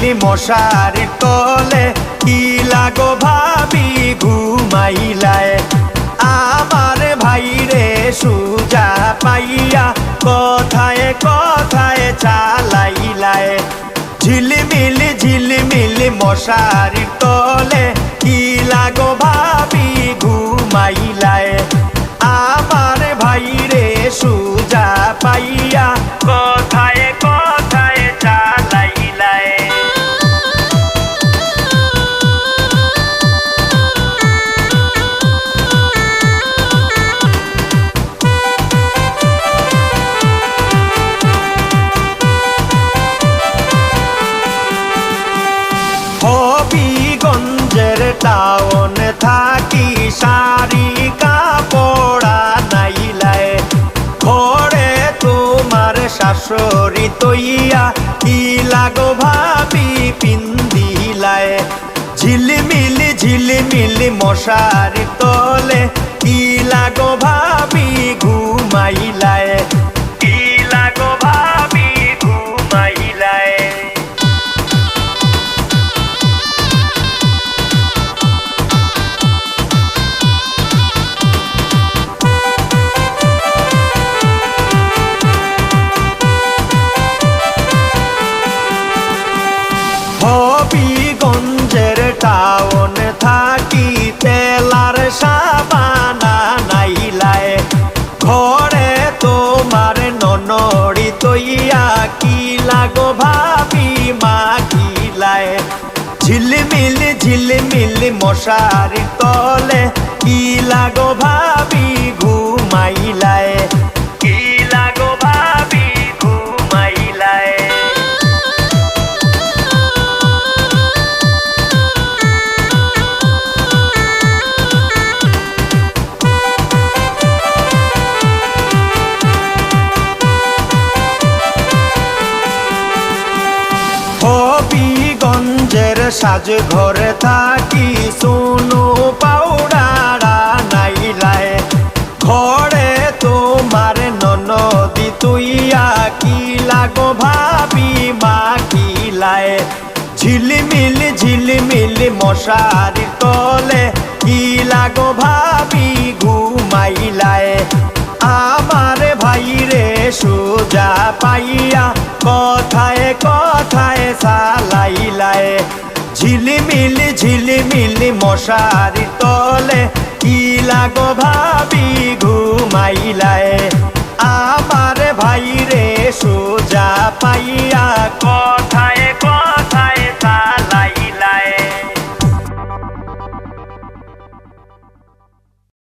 ঝিলিমিলি মশারির তলে কি লাগো ভাবি ঘুমাইলায় আমার ভাই রে সুজা পাইয়া কথায় কথায় চালাইলায় ঝিলিমিলি মশারির তলে কি লাগো ভাবি ঘুমাইলায় আমার ভাই রে সুজা পাইয়া কথায় কথায় চালাইলায় হবিগঞ্জের টাউন থাকি শাড়ি কাপড়া নাইলায় ঘরে তোমার শাশুড়ি তৈয়া কি লাগো ভাবি পিন্দিলায় ঝিলিমিলি মশারি তলে কি লাগো ভাবি ঘুমাইলায় কি লাগো ভাবি ঘুমাইলায় হবিগঞ্জের টাউন থাকি তেলার সাবানা নাইলায় ঘরে তোমার ননড়ি তৈয়া কি লাগো ভাবি মাখিলায় ঝিলিমিলি মশারি তলে কি লাগো ভাবি ঘুমাইলায় কি লাগো ভাবি ঘুমাইলায় হবিগঞ্জের সাজ ঘরে থাকি সোনু পাউডারা নাইলায় ঘরে তোমার ননদি তুইয়া কি লাগো ভাবি মাখিলায় ঝিলিমিলি মশারি তলে কি লাগো ভাবি ঘুমাইলায় আমার ভাই রে সুজা পাইয়া কথায় কথায় চালাইলায় ঝিলিমিলি মশারি তলে কি লাগো ভাবি ঘুমাইলায় আমার ভাই রে সুজা পাইয়া